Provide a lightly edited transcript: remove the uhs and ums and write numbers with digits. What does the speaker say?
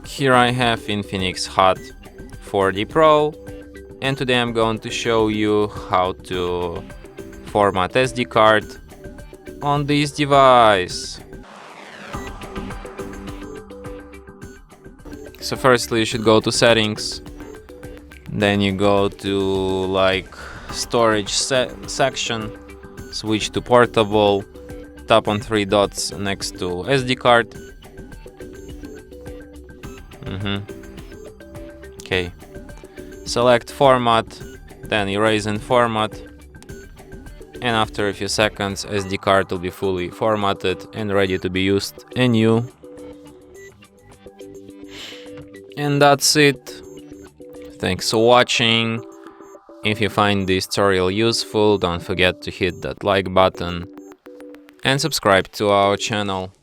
Here I have Infinix Hot 4D Pro, and today I'm going to show you how to format SD card on this device. So firstly you should go to settings, then you go to storage section, switch to portable, tap on 3 dots next to SD card. Okay, select format, then erase and format, and after a few seconds SD card will be fully formatted and ready to be used anew. And that's it. Thanks for watching. If you find this tutorial useful, don't forget to hit that like button and subscribe to our channel.